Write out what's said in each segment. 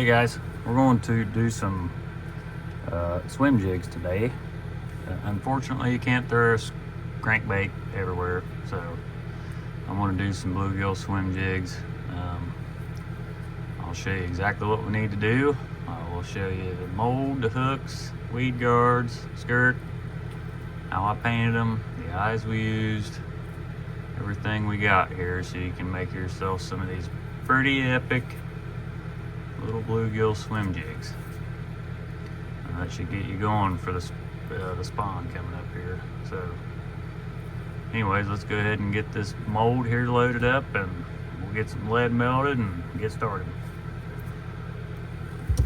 Hey guys, we're going to do some swim jigs today. Unfortunately, you can't throw a crankbait everywhere, so I'm going to do some bluegill swim jigs. I'll show you exactly what we need to do. I will show you the mold, the hooks, weed guards, skirt, how I painted them, the eyes we used, everything we got here, so you can make yourself some of these pretty epic little bluegill swim jigs. That should get you going for the spawn coming up here. So anyways, let's go ahead and get this mold here loaded up, and we'll get some lead melted and get started.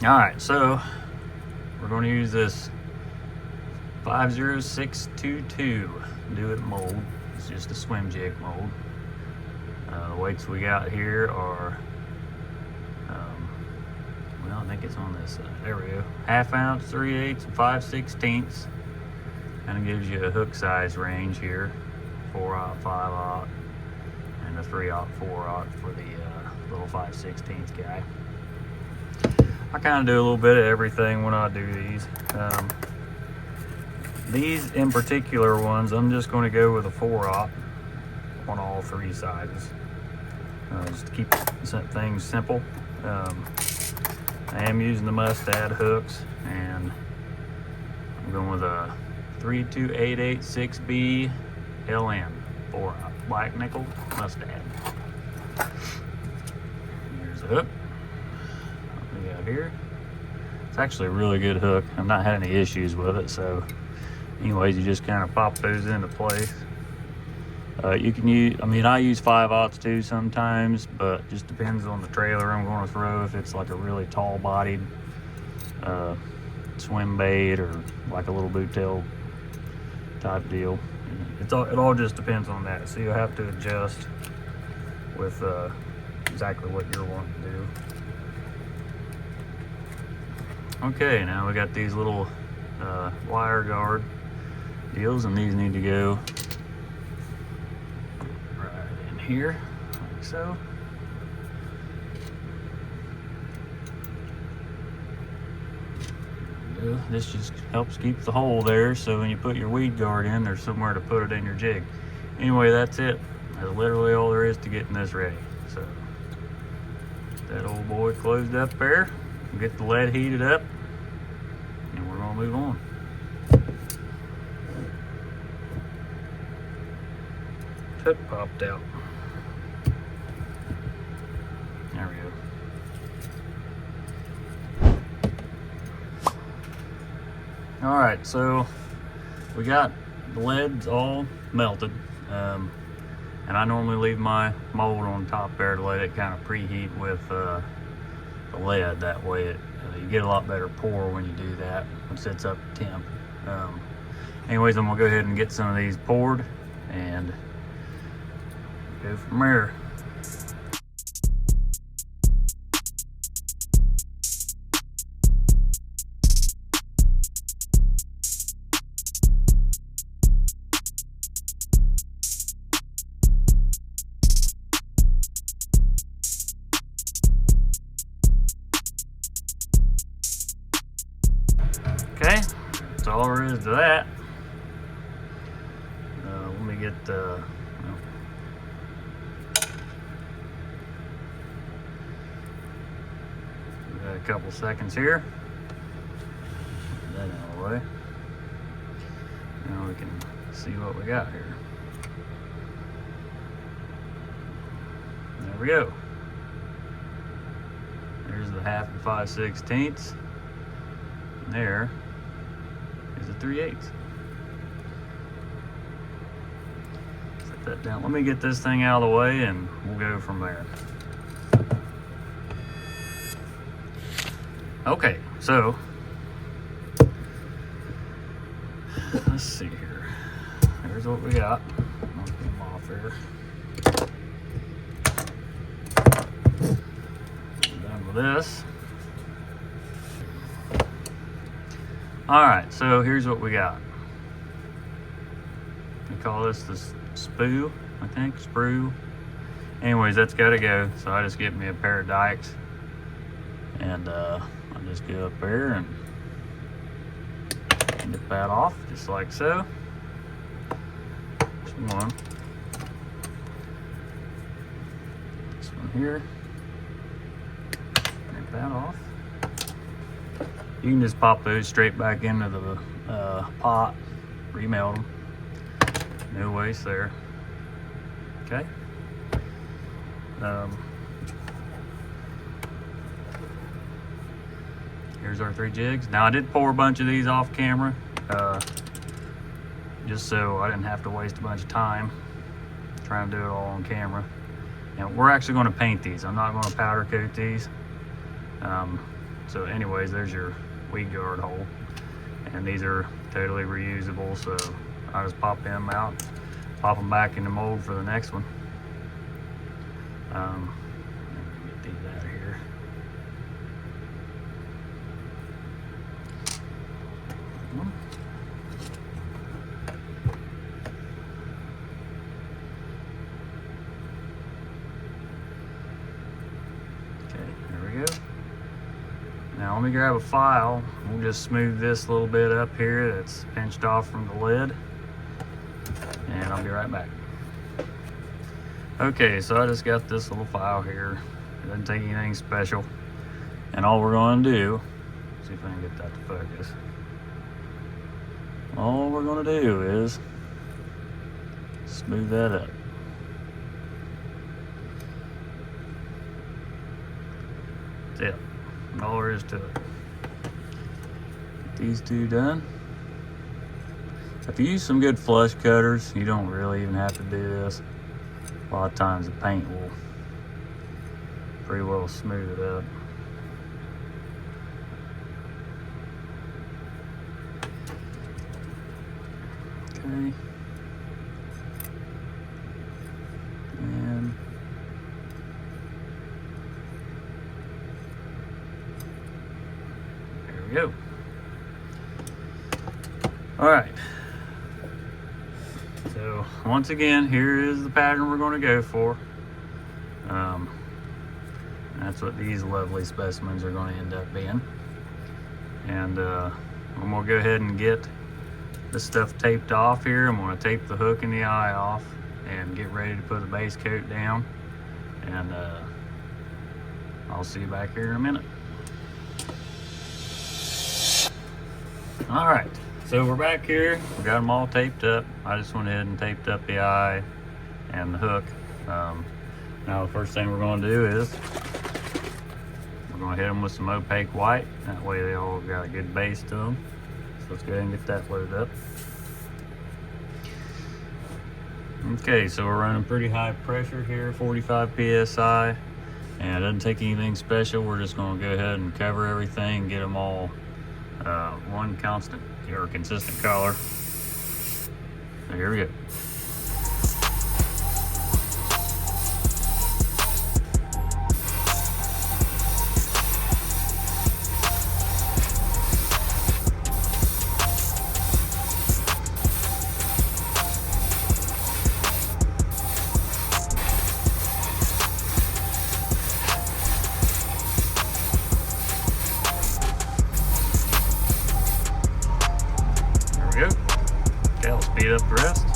All right, so we're going to use this 50622 Do It mold. It's just a swim jig mold. The weights we got here are well, I think it's on this side. There we go. 1/2 ounce, 3/8, and 5/16. Kind of gives you a hook size range here. 4/0, 5/0, and a 3/0, 4/0 for the little 5/16 guy. I kind of do a little bit of everything when I do these. These in particular ones, I'm just going to go with a 4/0 on all three sizes. Just to keep things simple. I am using the mustad hooks, and I'm going with a 32886B LN 4/0 black nickel mustad. Here's the hook. What we got here? It's actually a really good hook. I've not had any issues with it, so anyways, you just kind of pop those into place. You can use, I use 5/0 too sometimes, but just depends on the trailer I'm going to throw. If it's like a really tall bodied swim bait, or like a little boot tail type deal, it all just depends on that. So you'll have to adjust with exactly what you're wanting to do. Okay, now we got these little wire guard deals, and these need to go here, like so. This just helps keep the hole there, so when you put your weed guard in, there's somewhere to put it in your jig. Anyway, that's it. That's literally all there is to getting this ready. So that old boy closed up there. We'll get the lead heated up, and we're gonna move on. Hook popped out. There we go. All right, so we got the leads all melted, and I normally leave my mold on top there to let it kind of preheat with the lead. That way you get a lot better pour when you do that, once it's up to temp. Anyways, I'm gonna go ahead and get some of these poured and go from there. Okay, that's all there is to that. Let me get the got a couple seconds here. Get that out of the way. Now we can see what we got here. There we go. There's the 1/2 and 5/16. And there is a 3/8. Set that down. Let me get this thing out of the way, and we'll go from there. Okay, so let's see here. Here's what we got. I'll get them off here. Done with this. All right, so here's what we got. We call this the spoo, I think, sprue. Anyways, that's gotta go. So I just get me a pair of dikes And I'll just go up there and get that off, just like so. This one. This one here. Get that off. You can just pop those straight back into the pot, remelt them. No waste there. Okay. Here's our 3 jigs. Now I did pour a bunch of these off camera, just so I didn't have to waste a bunch of time trying to do it all on camera. And we're actually going to paint these. I'm not going to powder coat these. So anyways, there's your weed guard hole. And these are totally reusable, so I just pop them out, pop them back in the mold for the next one. Get these out of here. Okay, there we go. Now let me grab a file. We'll just smooth this little bit up here that's pinched off from the lid. And I'll be right back. Okay, so I just got this little file here. It doesn't take anything special. And all we're going to do, see if I can get that to focus. All we're going to do is smooth that up. That's it. All there is to it. Get these 2 done. If you use some good flush cutters, you don't really even have to do this. A lot of times the paint will pretty well smooth it up. Okay. And there we go. All right. So once again, here is the pattern we're going to go for. That's what these lovely specimens are going to end up being. And I'm going to go ahead and get this stuff taped off here. I'm going to tape the hook and the eye off and get ready to put the base coat down. And I'll see you back here in a minute. All right. So we're back here, we got them all taped up. I just went ahead and taped up the eye and the hook. Now the first thing we're going to do is we're going to hit them with some opaque white. That way they all got a good base to them. So let's go ahead and get that loaded up. Okay, so we're running pretty high pressure here, 45 PSI. And it doesn't take anything special. We're just going to go ahead and cover everything, get them all one constant or consistent color. So here we go. Okay, I'll speed up the rest.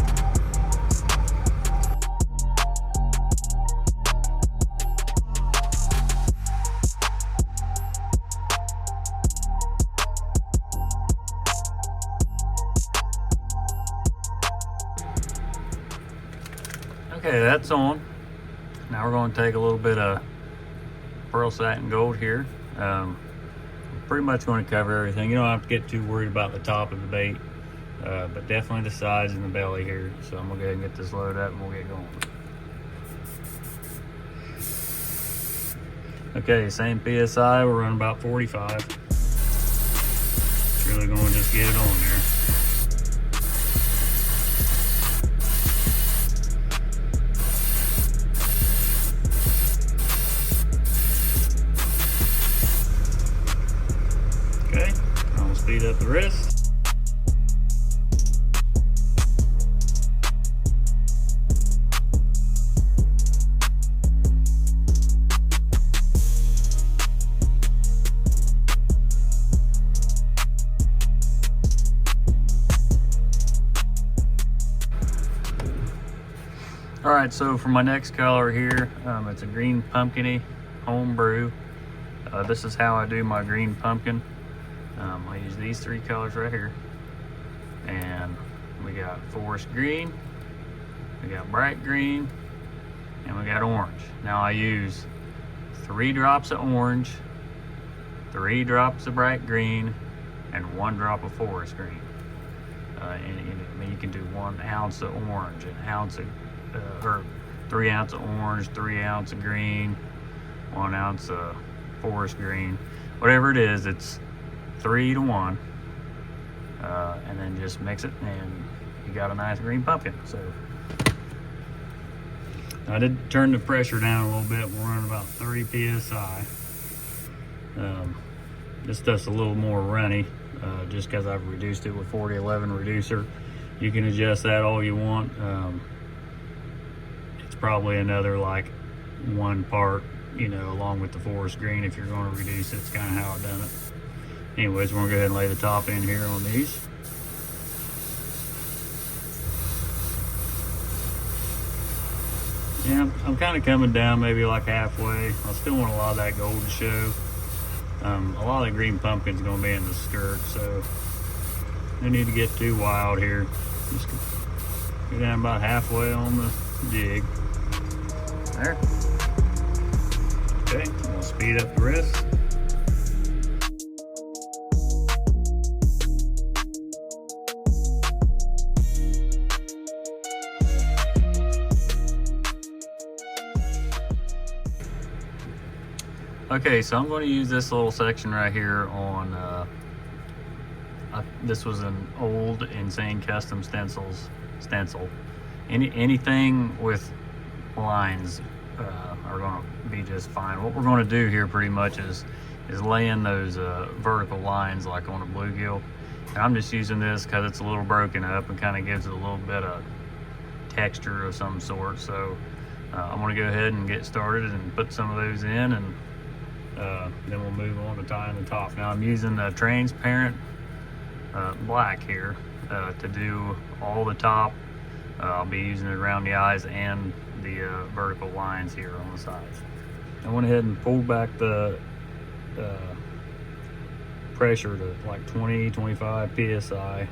Okay, that's on. Now we're going to take a little bit of pearl satin gold here. Pretty much going to cover everything. You don't have to get too worried about the top of the bait. But definitely the sides and the belly here. So I'm gonna go ahead and get this loaded up and we'll get going. Okay, same PSI, we're running about 45. Really gonna just get it on there. Okay, I'll speed up the rest. All right, so for my next color here, it's a green pumpkin-y homebrew. This is how I do my green pumpkin. I use these three colors right here. And we got forest green, we got bright green, and we got orange. Now I use 3 drops of orange, 3 drops of bright green, and 1 drop of forest green. And you can do 1 ounce of orange, an ounce of, or 3 ounces of orange, 3 ounces of green, 1 ounce of forest green. Whatever it is, it's 3 to 1. And then just mix it and you got a nice green pumpkin. So I did turn the pressure down a little bit. We're running about 30 psi. This stuff's a little more runny just because I've reduced it with 4011 reducer. You can adjust that all you want. It's probably another like 1 part, you know, along with the forest green. If you're going to reduce it, it's kind of how I've done it. Anyways, we're gonna go ahead and lay the top in here on these. Yeah, I'm kind of coming down maybe like halfway. I still want a lot of that gold to show. A lot of the green pumpkin's gonna be in the skirt, so no need to get too wild here. Just go down about halfway on the jig. There. Okay, we'll speed up the rest. Okay, so I'm going to use this little section right here on, this was an old Insane Custom stencil. Anything with lines are going to be just fine. What we're going to do here pretty much is lay in those vertical lines like on a bluegill. And I'm just using this because it's a little broken up and kind of gives it a little bit of texture of some sort. So I'm going to go ahead and get started and put some of those in, and then we'll move on to tying the top. Now I'm using the transparent black here to do all the top. I'll be using it around the eyes and the vertical lines here on the sides. I went ahead and pulled back the pressure to like 20-25 psi.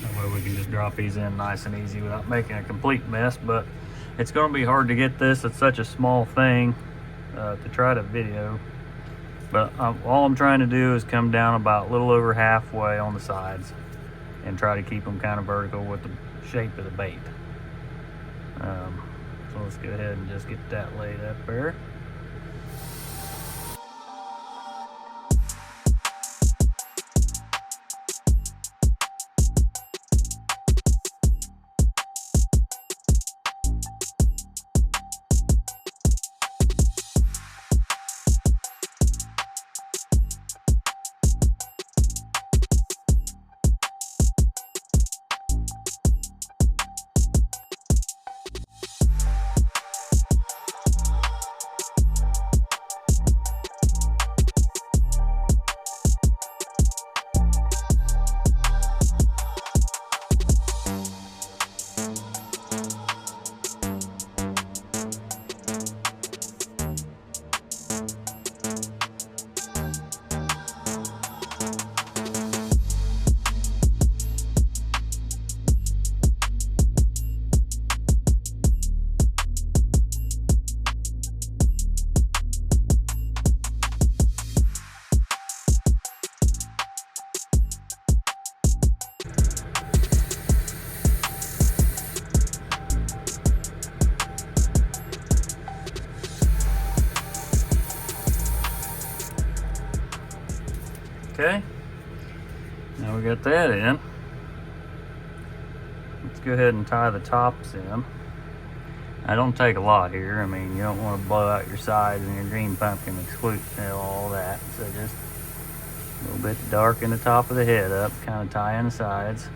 That way we can just drop these in nice and easy without making a complete mess. But it's going to be hard to get this. It's such a small thing to try to video. But all I'm trying to do is come down about a little over halfway on the sides and try to keep them kind of vertical with the shape of the bait. So let's go ahead and just get that laid up there. Okay, now we got that in. Let's go ahead and tie the tops in. I don't take a lot here. I mean, you don't want to blow out your sides and your green pumpkin, exclude all that. So just a little bit to darken the top of the head up, kind of tie in the sides.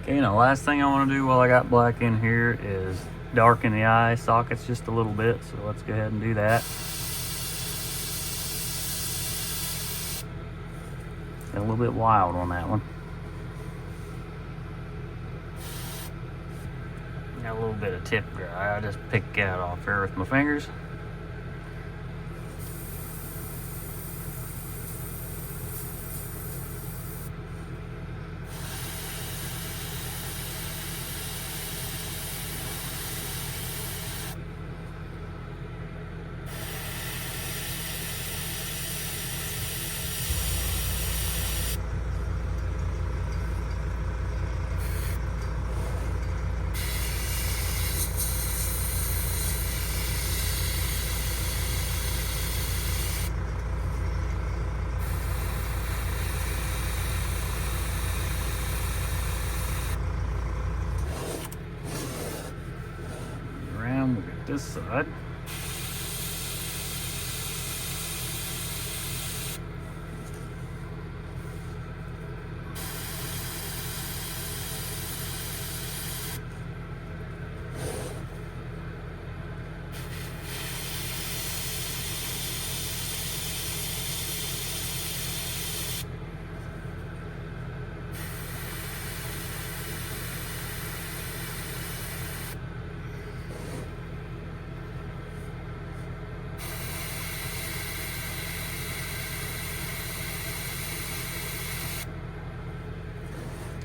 Okay, now last thing I want to do while I got black in here is darken the eye sockets just a little bit. So let's go ahead and do that. Got a little bit wild on that one. Got a little bit of tip dry. I just picked that off here with my fingers. Look at this side.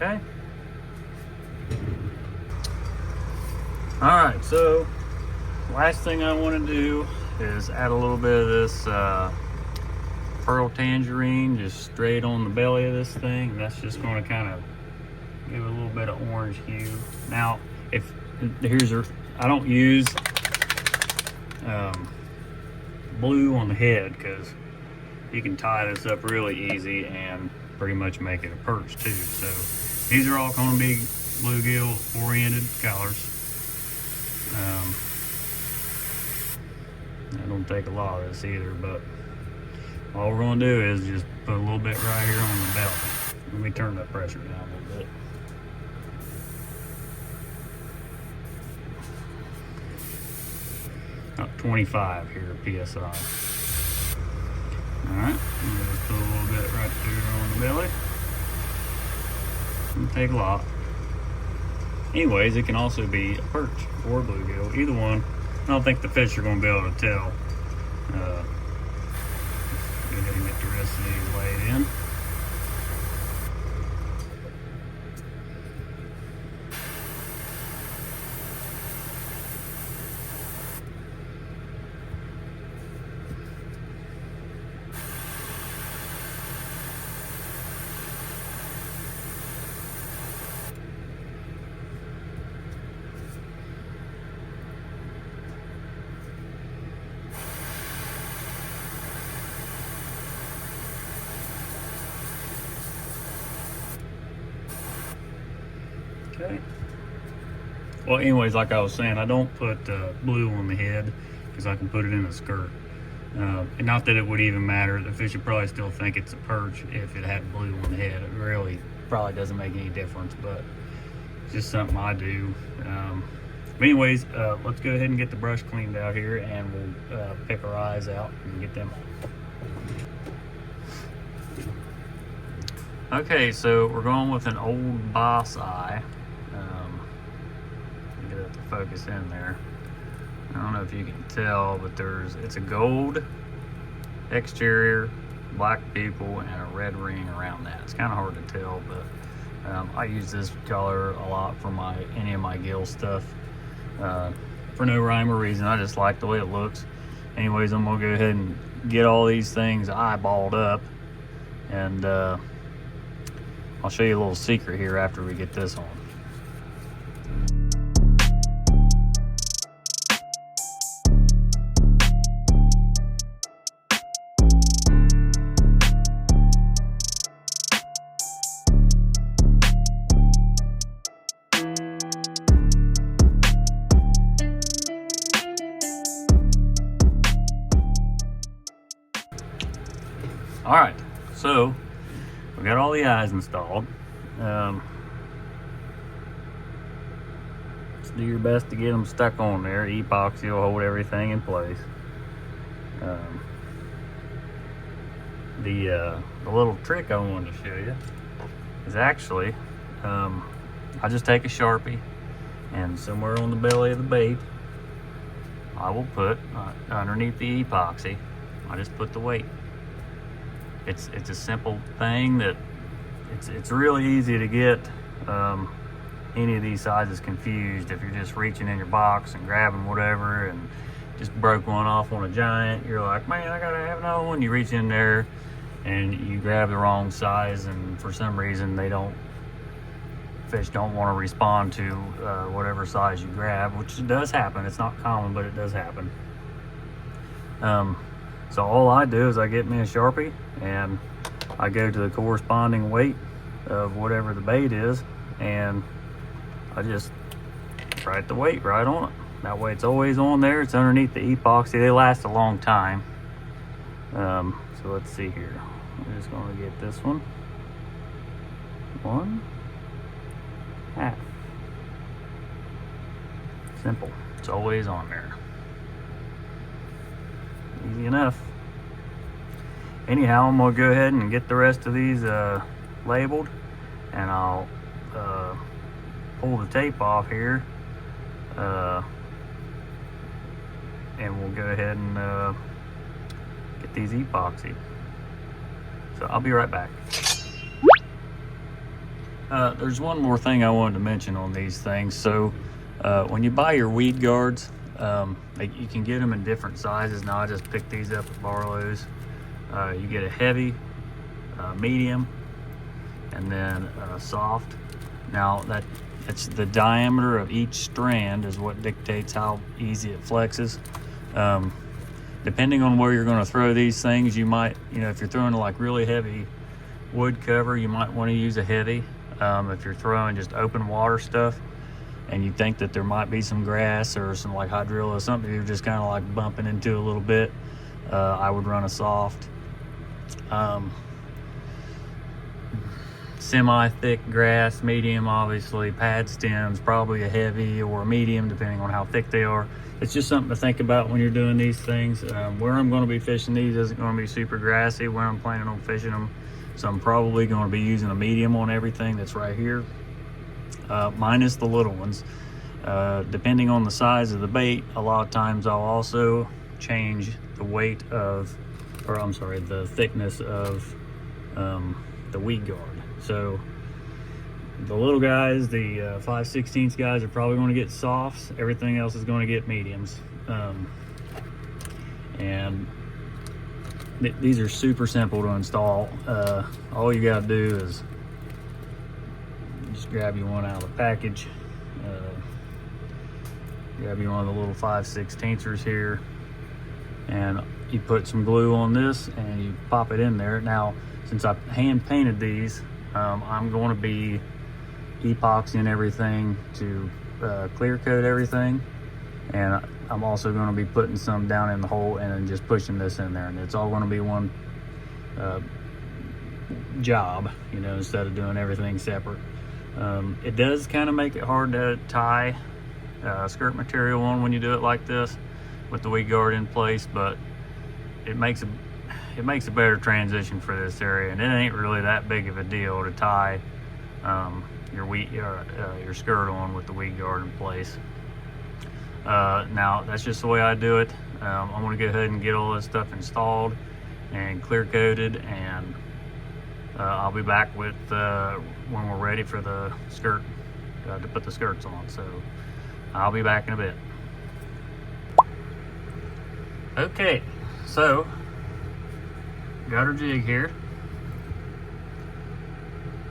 Okay. All right, so last thing I want to do is add a little bit of this pearl tangerine just straight on the belly of this thing. That's just going to kind of give it a little bit of orange hue. Now, I don't use blue on the head because you can tie this up really easy and pretty much make it a perch too. So these are all going to be bluegill oriented colors. I don't take a lot of this either, but all we're going to do is just put a little bit right here on the belly. Let me turn that pressure down a little bit. About 25 here, PSI. Alright, just put a little bit right there on the belly. Doesn't take a lot. Anyways, it can also be a perch or a bluegill, either one. I don't think the fish are going to be able to tell. Go ahead and get the rest of these laid in. Okay. Well, anyways, like I was saying, I don't put blue on the head because I can put it in a skirt. And not that it would even matter. The fish would probably still think it's a perch if it had blue on the head. It really probably doesn't make any difference, but it's just something I do. But anyways, let's go ahead and get the brush cleaned out here, and we'll pick our eyes out and get them. Okay, so we're going with an old boss eye. Get it to focus in there. I don't know if you can tell, but it's a gold exterior, black pupil, and a red ring around that. It's kind of hard to tell, but I use this color a lot for any of my gill stuff. For no rhyme or reason, I just like the way it looks. Anyways, I'm gonna go ahead and get all these things eyeballed up, and I'll show you a little secret here after we get this on. All right, so we got all the eyes installed. Just do your best to get them stuck on there. Epoxy will hold everything in place. The little trick I wanted to show you is actually, I just take a Sharpie, and somewhere on the belly of the bait, I will put underneath the epoxy, I just put the weight. It's a simple thing that it's really easy to get any of these sizes confused if you're just reaching in your box and grabbing whatever and just broke one off on a giant. You're like, man, I gotta have another one. You reach in there and you grab the wrong size, and for some reason fish don't want to respond to whatever size you grab, which does happen. It's not common, but it does happen. So all I do is I get me a Sharpie and I go to the corresponding weight of whatever the bait is, and I just write the weight right on it. That way it's always on there. It's underneath the epoxy. They last a long time. So let's see here. I'm just going to get this one. 1/2. Simple. It's always on there. Easy enough. Anyhow, I'm going to go ahead and get the rest of these labeled, and I'll pull the tape off here, and we'll go ahead and get these epoxy. So I'll be right back. There's one more thing I wanted to mention on these things. So when you buy your weed guards, you can get them in different sizes. Now I just picked these up at Barlow's. You get a heavy, medium, and then soft. Now it's the diameter of each strand is what dictates how easy it flexes. Depending on where you're going to throw these things, you might, if you're throwing like really heavy wood cover, you might want to use a heavy. If you're throwing just open water stuff and you think that there might be some grass or some like hydrilla or something you're just kind of like bumping into a little bit, I would run a soft. Semi-thick grass, medium, obviously pad stems, probably a heavy or a medium depending on how thick they are. It's just something to think about when you're doing these things. Where I'm going to be fishing these isn't going to be super grassy where I'm planning on fishing them, so I'm probably going to be using a medium on everything that's right here, minus the little ones. Depending on the size of the bait, a lot of times I'll also change the weight of, or I'm sorry, the thickness of the weed guard. So the little guys, the 5/16 guys, are probably going to get softs. Everything else is going to get mediums. And these are super simple to install. All you got to do is just grab you one out of the package. Grab you one of the little 5/16ers here, and you put some glue on this and you pop it in there. Now, since I hand painted these, I'm going to be epoxying everything to clear coat everything, and I'm also going to be putting some down in the hole and then just pushing this in there, and it's all going to be one job, instead of doing everything separate. It does kind of make it hard to tie skirt material on when you do it like this with the weed guard in place, but it makes a better transition for this area, and it ain't really that big of a deal to tie your skirt on with the weed guard in place. Now that's just the way I do it. I'm going to go ahead and get all this stuff installed and clear coated, and I'll be back with when we're ready for the skirt to put the skirts on. So I'll be back in a bit. Okay, so got our jig here,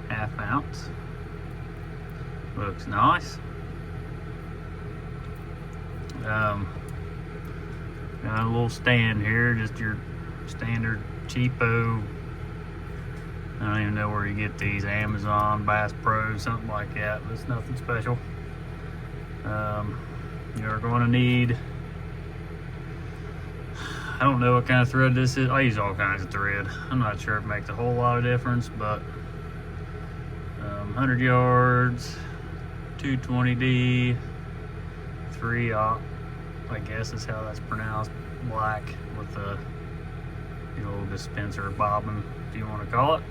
1/2 ounce. Looks nice. Got a little stand here, just your standard cheapo, I don't even know where you get these, Amazon, Bass Pro, something like that, but it's nothing special. You're going to need, I don't know what kind of thread this is. I use all kinds of thread. I'm not sure if it makes a whole lot of difference, but 100 yards, 220D, 3 I guess is how that's pronounced, black with the old dispenser bobbin, if you want to call it.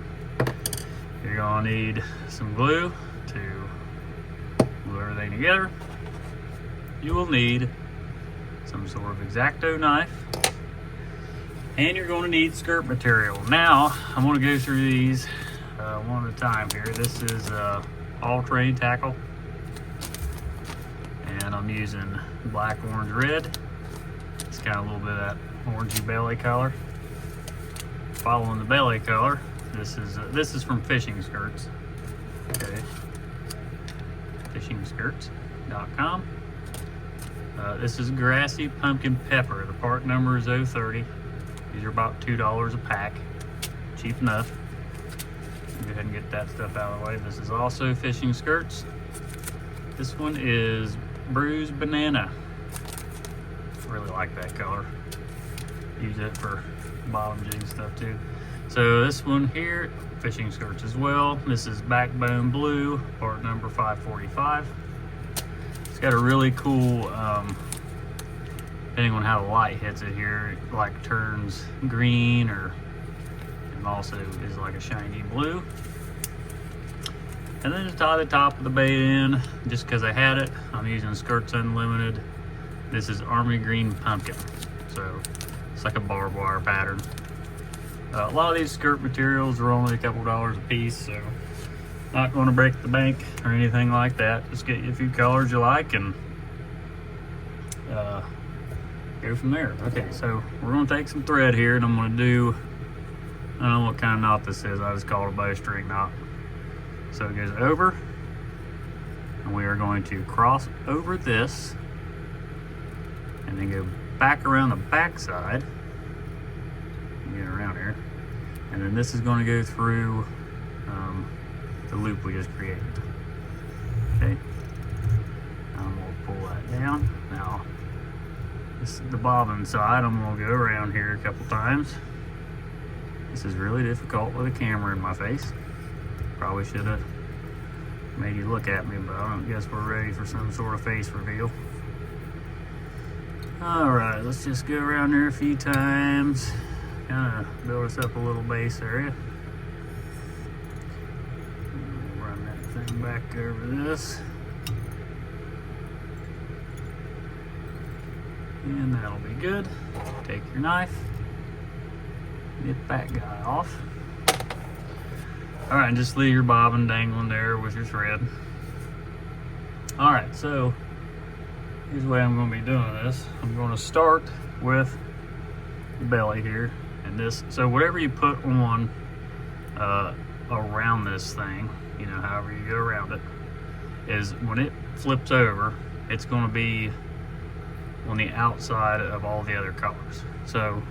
You're gonna need some glue to glue everything together. You will need some sort of X-Acto knife, and you're going to need skirt material. Now I'm going to go through these one at a time here. This is all terrain tackle, and I'm using black, orange, red. It's got a little bit of that orangey belly color. Following the belly color, this is from Fishing Skirts. Okay, fishingskirts.com. This is grassy pumpkin pepper. The part number is 030. These are about $2 a pack. Cheap enough. Go ahead and get that stuff out of the way. This is also Fishing Skirts. This one is bruised banana. Really like that color. Use it for bottom jig stuff too. So this one here, Fishing Skirts as well. This is backbone blue, part number 545. It's got a really cool, depending on how the light hits it here, it like turns green, or and also is like a shiny blue. And then to tie the top of the bait in, just because I had it, I'm using Skirts Unlimited. This is Army Green Pumpkin. So it's like a barbed wire pattern. A lot of these skirt materials are only a couple dollars a piece, so not going to break the bank or anything like that. Just get you a few colors you like and go from there. Okay, so we're going to take some thread here, and I'm going to do, I don't know what kind of knot this is. I just call it a bowstring knot. So it goes over, and we are going to cross over this, and then go back around the back side. Get around here, and then this is going to go through the loop we just created. Okay, I'm going to pull that down. Now this is the bobbin side. I'm going to go around here a couple times. This is really difficult with a camera in my face. Probably should have made you look at me, but I don't guess we're ready for some sort of face reveal. Alright, let's just go around there a few times. Kind of build us up a little base area. Run that thing back over this. And that'll be good. Take your knife. Get that guy off. Alright, just leave your bobbin dangling there with your thread. Alright, so here's the way I'm going to be doing this. I'm going to start with the belly here. And this, so whatever you put on around this thing, you know, however you go around it, is when it flips over, it's going to be on the outside of all the other colors. So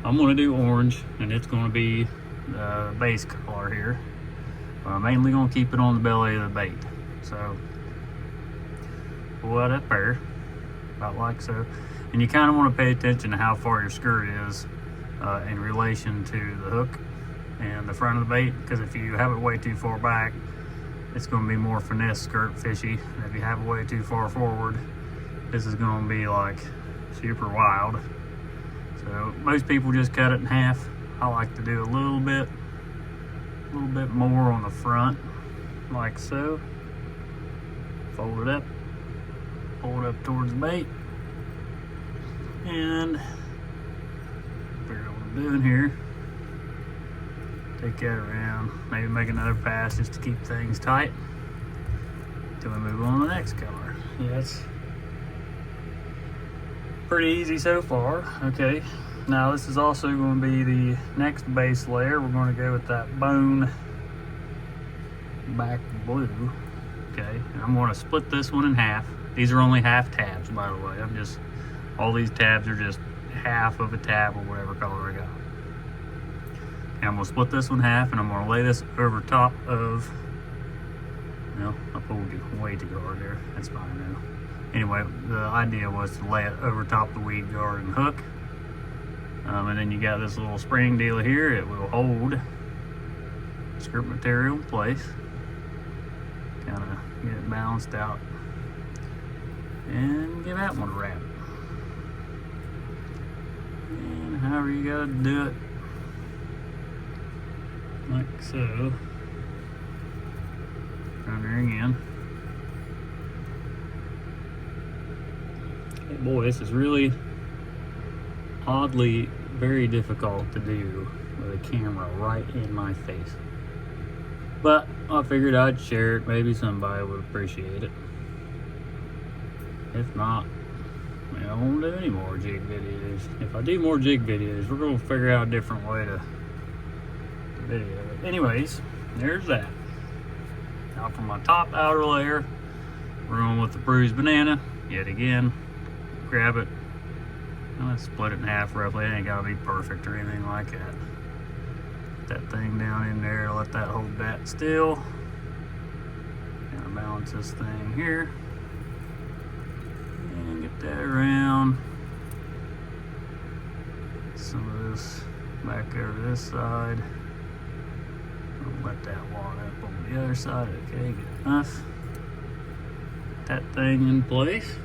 I'm going to do orange, and it's going to be the base color here. But I'm mainly going to keep it on the belly of the bait. So pull that up there, about like so. And you kind of want to pay attention to how far your skirt is in relation to the hook and the front of the bait, because if you have it way too far back, it's going to be more finesse skirt fishy. And if you have it way too far forward, this is going to be like super wild. So most people just cut it in half. I like to do a little bit more on the front, like so. Fold it up, pull it up towards the bait, and figure out what I'm doing here. Take that around, maybe make another pass just to keep things tight until we move on to the next color. Yeah, it's pretty easy so far. Okay, now this is also going to be the next base layer. We're going to go with that bone back blue. Okay, and I'm going to split this one in half. These are only half tabs, by the way. All these tabs are just half of a tab or whatever color I got. And I'm going to split this one in half, and I'm going to lay this over top of, well, I pulled you way too hard there. That's fine now. Anyway, the idea was to lay it over top the weed guard and hook. And then you got this little spring deal here. It will hold skirt material in place. Kind of get it balanced out and give that one a wrap. And however you gotta do it, like so. Down there again. Hey boy, this is really oddly very difficult to do with a camera right in my face. But I figured I'd share it. Maybe somebody would appreciate it. If not, I won't do any more jig videos. If I do more jig videos, we're going to figure out a different way to video it. Anyways, there's that. Now for my top outer layer, we're going with the bruised banana. Yet again, grab it. I'm split it in half roughly. It ain't got to be perfect or anything like that. Put that thing down in there, let that hold that still. Kind of balance this thing here. And get that around. Some of this back over this side. I'll let that wad up on the other side. Okay, good enough. Put that thing in place.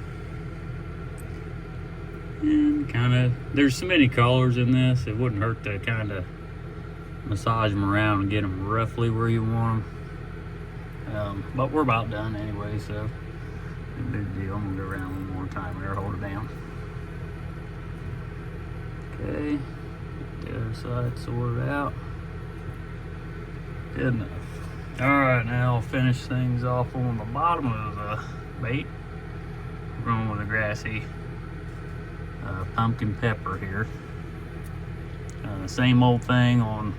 And kind of, there's so many colors in this, it wouldn't hurt to kind of massage them around and get them roughly where you want them. But we're about done anyway, so no big deal. I'm gonna go around one more time here, hold it down. Okay, get the other side sorted out. Good enough. All right, now I'll finish things off on the bottom of the bait. We're going with a grassy pumpkin pepper here. Same old thing on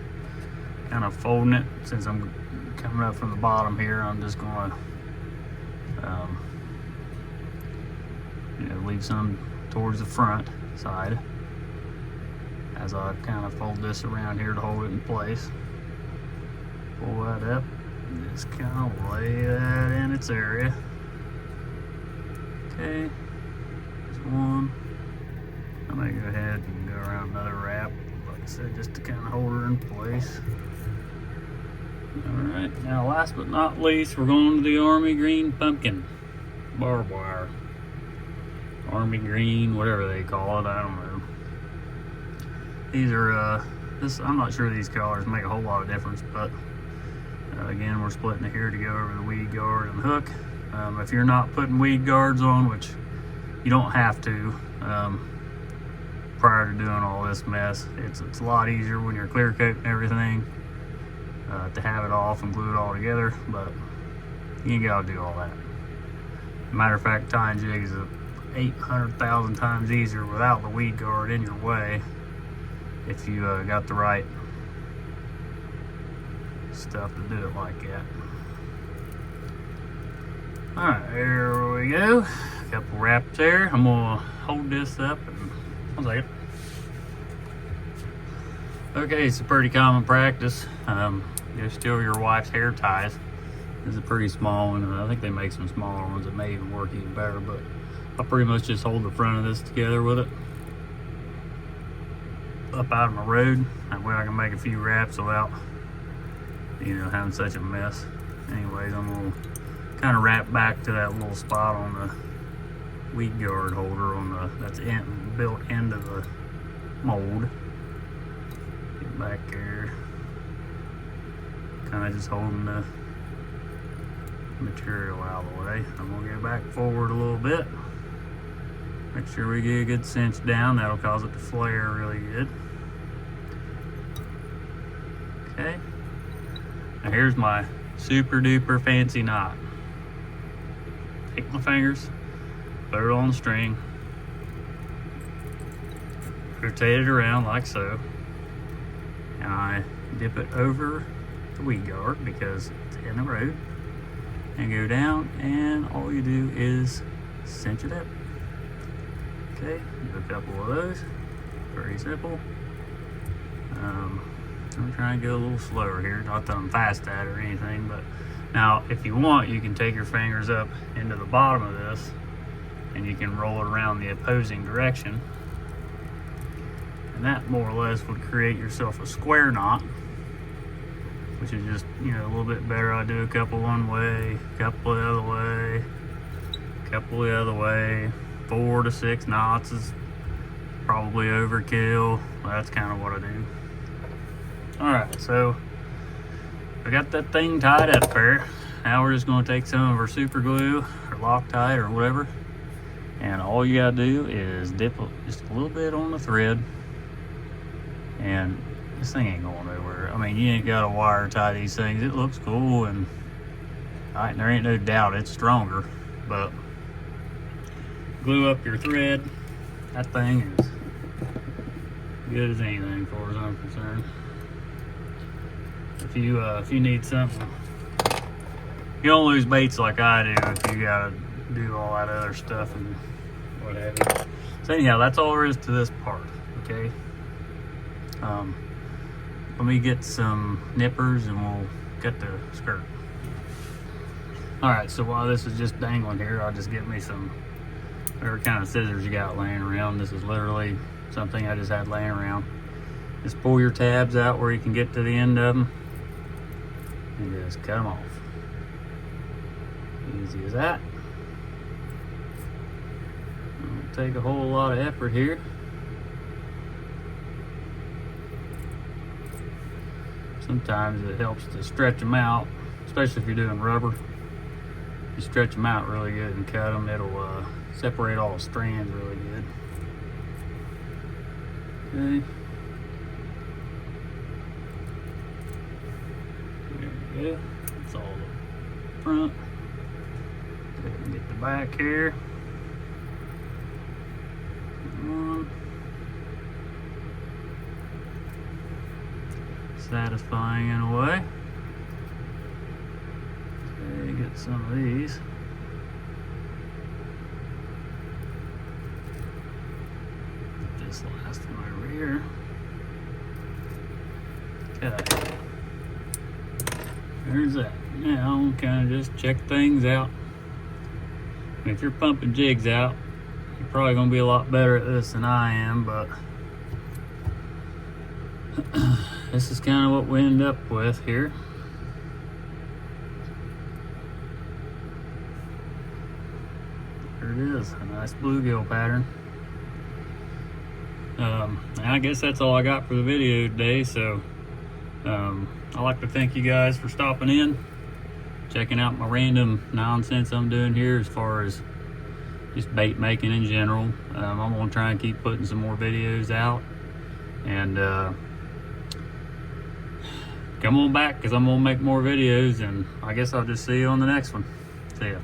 kind of folding it. Since I'm coming up from the bottom here, I'm just going to leave some towards the front side as I kind of fold this around here to hold it in place. Pull that up and just kind of lay that in its area. Okay, there's one. I'm gonna go ahead and go around another wrap, like I said, just to kind of hold her in place. Alright, now last but not least, we're going to the army green pumpkin barbed wire. Army green, whatever they call it, I don't know. These are, I'm not sure these colors make a whole lot of difference, but again, we're splitting it here to go over the weed guard and hook. If you're not putting weed guards on, which you don't have to, prior to doing all this mess, it's a lot easier when you're clear coating everything to have it off and glue it all together, but you ain't gotta do all that. Matter of fact, tying jigs is 800,000 times easier without the weed guard in your way if you got the right stuff to do it like that. Alright, there we go. A couple wraps there. I'm gonna hold this up and one second. Okay, it's a pretty common practice. You steal your wife's hair ties. This is a pretty small one. I think they make some smaller ones that may even work even better, but I'll pretty much just hold the front of this together with it up out of my road. That way I can make a few wraps without, having such a mess. Anyways, I'm gonna kind of wrap back to that little spot on the weed guard holder that's built into the mold. Get back there, kind of just holding the material out of the way. I'm gonna go back forward a little bit. Make sure we get a good cinch down. That'll cause it to flare really good. Okay. Now here's my super duper fancy knot. Take my fingers, put it on the string, rotate it around like so, and I dip it over the weed guard because it's in the road, and go down, and all you do is cinch it up. Okay, do a couple of those, very simple. I'm trying to go a little slower here, not that I'm fast at it or anything, but now if you want, you can take your fingers up into the bottom of this and you can roll it around the opposing direction, and that more or less would create yourself a square knot, which is just a little bit better. I do a couple one way, a couple the other way, couple the other way. 4 to 6 knots is probably overkill. That's kind of what I do. Alright, so I got that thing tied up there. Now we're just going to take some of our super glue or Loctite or whatever, and all you gotta do is dip just a little bit on the thread, and this thing ain't going nowhere. I mean, you ain't gotta wire tie these things. It looks cool, and there ain't no doubt it's stronger, but glue up your thread. That thing is good as anything as far as I'm concerned. If you need something, you don't lose baits like I do if you gotta do all that other stuff and what have you. So anyhow, that's all there is to this part, okay? Let me get some nippers and we'll get the skirt. Alright, so while this is just dangling here, I'll just get me some whatever kind of scissors you got laying around. This is literally something I just had laying around. Just pull your tabs out where you can get to the end of them and just cut them off. Easy as that. Don't take a whole lot of effort here. Sometimes it helps to stretch them out, especially if you're doing rubber. You stretch them out really good and cut them, it'll separate all the strands really good. Okay. There we go. That's all the front. Go ahead and get the back here. Satisfying in a way. Okay, get some of these. Get this last one over here. Okay. There's that. Now kind of just check things out. If you're pumping jigs out, you're probably going to be a lot better at this than I am, but this is kind of what we end up with here. There it is, a nice bluegill pattern. And I guess that's all I got for the video today, so I'd like to thank you guys for stopping in, checking out my random nonsense I'm doing here as far as just bait making in general. I'm going to try and keep putting some more videos out, and come on back because I'm going to make more videos, and I guess I'll just see you on the next one. See ya.